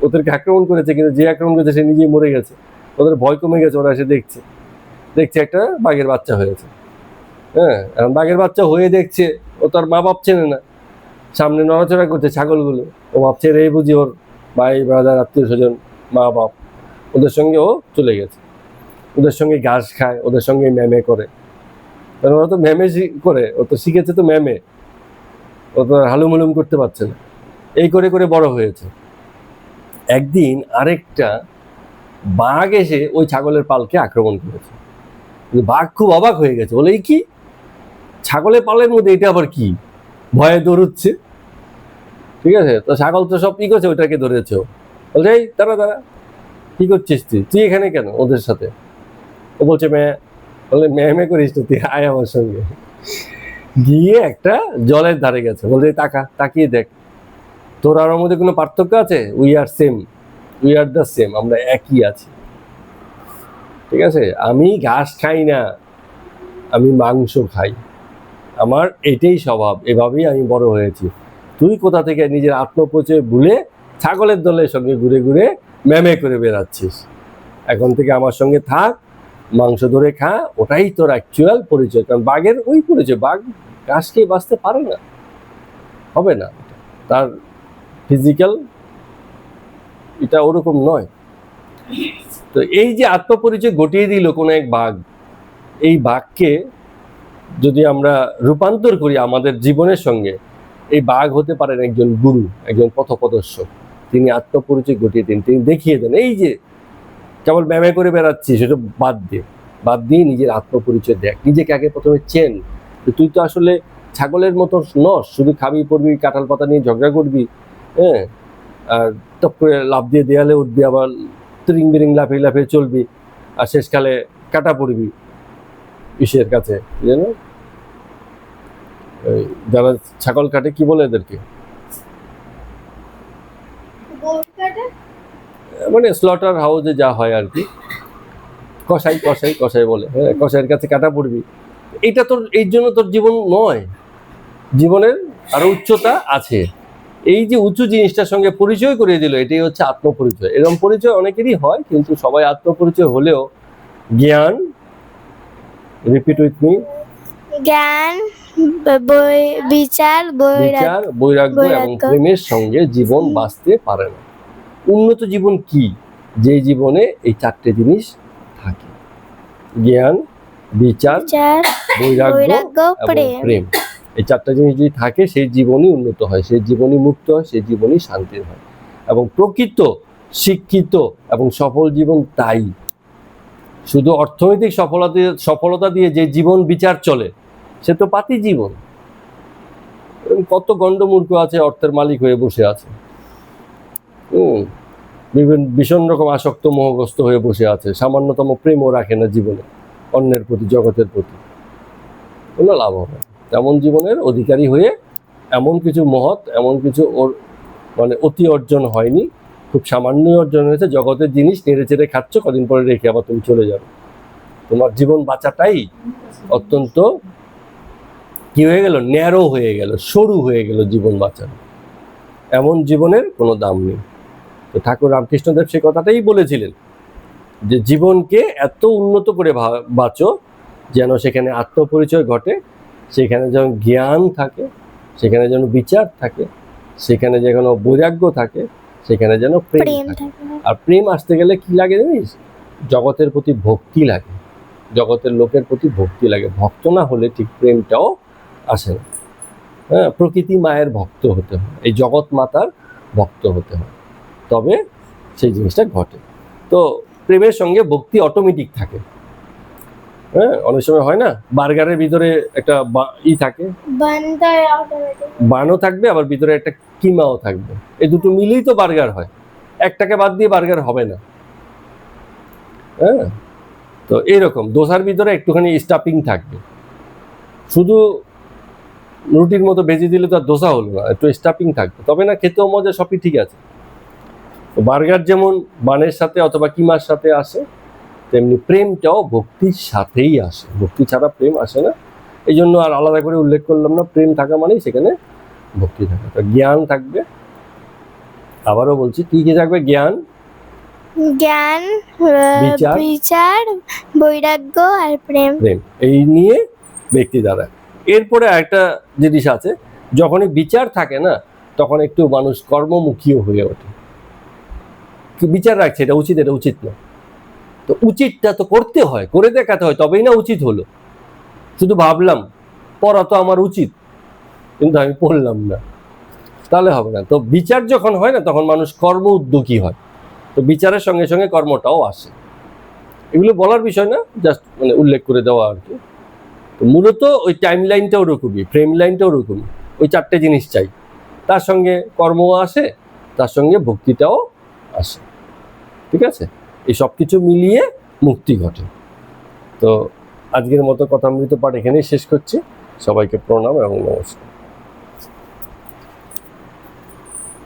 ওদেরকে আক্রমণ করেছে, কিন্তু যে আক্রমণ করেছে সে নিজেই মরে গেছে, ওদের ভয় কমে গেছে, ওরা এসে দেখছে একটা বাঘের বাচ্চা হয়েছে। হ্যাঁ, এখন বাঘের বাচ্চা হয়ে দেখছে, ও তার মা বাপ চেনে না, সামনে নড়াচড়া করছে ছাগলগুলো, ও ভাবছে রে বুঝি ওর ভাই ব্রাদার আত্মীয় স্বজন মা বাপ, ওদের সঙ্গে ও চলে গেছে, ওদের সঙ্গে ঘাস খায়, ওদের সঙ্গে ম্যামে করে। কারণ ওরা তো ম্যামে করে, ও তো শিখেছে তো ম্যামে, ও তো হালুমুলুম করতে পারছে না, এই করে করে বড় হয়েছে। একদিন আরেকটা বাঘ এসে ওই ছাগলের পালকে আক্রমণ করেছে। বাঘ খুব অবাক হয়ে গেছে, বলে এই কি, ছাগলের পালের মধ্যে এটা আবার কি, ভয়ে দৌড়চ্ছে। ঠিক আছে, তো ছাগল তো সব কি করছে, ওইটাকে ধরেছে। বলছে এই দাঁড়া, কি করছিস তুই এখানে কেন ওদের সাথে? ও বলছে বলে ম্যামে করিস তো, তুই আয় আমার সঙ্গে। গিয়ে একটা জলের ধারে গেছে, বলছে তাকিয়ে দেখ, তোর আর মধ্যে কোনো পার্থক্য আছে? উই আর দ্য সেম, আমরা একই আছি। ঠিক আছে, আমি ঘাস খাই না, আমি মাংস খাই, আমার এটাই স্বভাব, এভাবেই আমি বড় হয়েছি। তুই কোথা থেকে নিজের আত্মপরিচয় ভুলে ছাগলের দলের সঙ্গে ঘুরে ঘুরে ম্যামে করে বেড়াচ্ছিস? এখন থেকে আমার সঙ্গে থাক, মাংস ধরে খা, ওটাই তোর অ্যাকচুয়াল পরিচয়। কারণ বাঘের ওই পরিচয়, বাঘ ঘাস খেয়ে বাঁচতে পারে না, হবে না, তার ফিজিক্যাল এটা ওরকম নয়। তো এই যে আত্মপরিচয় ঘটিয়ে দিল কোনো এক বাঘ, এই বাঘকে যদি আমরা রূপান্তর করি আমাদের জীবনের সঙ্গে, এই বাঘ হতে পারেন একজন গুরু, একজন পথপ্রদর্শক। তিনি আত্মপরিচয় ঘটিয়ে দিন, তিনি দেখিয়ে দেন এই যে কেবল ব্যায়ামে করে বেড়াচ্ছি সেটা বাদ দিয়ে নিজের আত্মপরিচয় দেখ, নিজেকে আগে প্রথমে চেন। তুই তো আসলে ছাগলের মতো নস, শুধু খাবি পড়বি, কাঁঠাল পাতা নিয়ে ঝগড়া করবি, হ্যাঁ, আর টপ করে লাফ দিয়ে দেয়ালে উঠবি, আবার তিরিং বিরিং লাফিয়ে চলবি, আর শেষকালে কাটা পড়বি ইসের কাছে, জানো যারা ছাগল কাটে কি বলে এদেরকে, মানে স্লটার হাউসে যা হয় আর কি, কসাই বলে, হ্যাঁ, কসাইয়ের কাছে কাটা পড়বি। এটা তোর, এই জন্য তোর জীবন নয়, জীবনের আরো উচ্চতা আছে। এই যে উঁচু জিনিসটার সঙ্গে পরিচয় করিয়ে দিল, এটাই হচ্ছে আত্মপরিচয়। এরকম পরিচয় অনেকেরই হয়, কিন্তু সবাই আত্মপরিচয় হলেও জ্ঞান, রিপিট উইথ মি, জ্ঞান, বিচার বিচার, বৈরাগ্য এবং বৈরাগ্য। প্রেমের সঙ্গে জীবন বাঁচতে পারে না। উন্নত জীবন কি? যে জীবনে এই চারটে জিনিস থাকে: জ্ঞান, বিচার, বিচার বৈরাগ্য বৈরাগ্য, এবং প্রেম। প্রেম। এই চারটা জিনিস যদি থাকে, সেই জীবনই উন্নত হয়, সেই জীবনই মুক্ত হয়, সেই জীবনই শান্তির হয়। এবং প্রকৃত শিক্ষিত এবং সফল জীবন তাই। শুধু অর্থনৈতিক সফলতা দিয়ে যে জীবন বিচার চলে, সে তো পাতি জীবন। কত গণ্ডমূর্খ আছে অর্থের মালিক হয়ে বসে আছে, বিভিন্ন ভীষণ রকম আসক্ত মোহগ্রস্ত হয়ে বসে আছে, সামান্যতম প্রেমও রাখে না জীবনে, অন্যের প্রতি, জগতের প্রতি। কোনো লাভ হবে না। তেমন জীবনের অধিকারী হয়ে এমন কিছু মহৎ, এমন কিছু ওর মানে অতি অর্জন হয়নি, খুব সামান্যই অর্জন হয়েছে। জগতের জিনিস নেড়ে চেড়ে খাচ্ছ, কদিন পরে রেখে আবার তুমি চলে যাবে। তোমার জীবন বাঁচাটাই অত্যন্ত কি হয়ে গেল, ন্যারো হয়ে গেল, সরু হয়ে গেল জীবন বাঁচানো। এমন জীবনের কোনো দাম নেই। তো ঠাকুর রামকৃষ্ণদেব সে কথাটাই বলেছিলেন যে জীবনকে এত উন্নত করে বাঁচো যেন সেখানে আত্মপরিচয় ঘটে, সেখানে যেন জ্ঞান থাকে, সেখানে যেন বিচার থাকে, সেখানে যেন বৈরাগ্য থাকে, সেখানে যেন প্রেম প্রেম থাকে। থাকে। আর প্রেম আসতে গেলে কি লাগে জানিস? জগতের প্রতি ভক্তি লাগে, জগতের লোকের প্রতি ভক্তি লাগে। ভক্ত না হলে ঠিক প্রেমটাও আসে না। হ্যাঁ, প্রকৃতি মায়ের ভক্ত হতে হয়, এই জগৎ মাতার ভক্ত হতে হয়, তবে সেই জিনিসটা ঘটে। তো প্রেমের সঙ্গে ভক্তি অটোমেটিক থাকে। হ্যাঁ, অনেক সময় হয় না, বার্গারের ভিতরে একটা থাকে, বানও থাকবে, আবার ভিতরে একটা কিমাও থাকবে। এই দুটো মিলেই তো বার্গার হয়, একটাকে বাদ দিয়ে বার্গার হবে না। হ্যাঁ, তো এইরকম দোসার ভিতরে একটুখানি স্টাফিং থাকবে, শুধু রুটির মতো ভেজে দিলে তো আর দোসা হলো না, একটু স্টাফিং থাকবে, তবে না খেতেও মজা, সবই ঠিক আছে। বার্গার যেমন বানের সাথে অথবা কিমার সাথে আসে, তেমনি প্রেমটাও ভক্তির সাথেই আসে। ভক্তি ছাড়া প্রেম আসে না। এই জন্য আর আলাদা করে উল্লেখ করলাম না, প্রেম থাকা মানেই সেখানে ভক্তি থাকা। তো জ্ঞান থাকবে, আবারও বলছি, কি কি থাকবে? জ্ঞান, জ্ঞান, বিচার, বিচার, বৈরাগ্য আর প্রেম। প্রেম, এই নিয়ে ব্যক্তি দ্বারা। এরপরে একটা জিনিস আছে, যখনই বিচার থাকে না, তখন একটু মানুষ কর্মমুখীও হয়ে ওঠে। বিচার রাখছে এটা উচিত, এটা উচিত না, তো উচিতটা তো করতে হয়, করে দেখাতে হয়, তবেই না উচিত হলো। শুধু ভাবলাম পড়া তো আমার উচিত, কিন্তু আমি পড়লাম না, তাহলে হবে না। তো বিচার যখন হয় না, তখন মানুষ কর্ম উদ্যোগী হয়। তো বিচারের সঙ্গে সঙ্গে কর্মটাও আসে। এগুলো বলার বিষয় না, জাস্ট মানে উল্লেখ করে দেওয়া আর কি। তো মূলত ওই টাইম লাইনটাও ওরকমই, ফ্রেম লাইনটাও ওরকমই, ওই চারটে জিনিস চাই। তার সঙ্গে কর্মও আসে, তার সঙ্গে ভক্তিটাও আসে। ঠিক আছে, এই সব কিছু মিলিয়ে মুক্তি ঘটে। তো আজকের মতো কথামৃত পাঠ এখানেই শেষ করছি। সবাইকে প্রণাম এবং নমস্কার।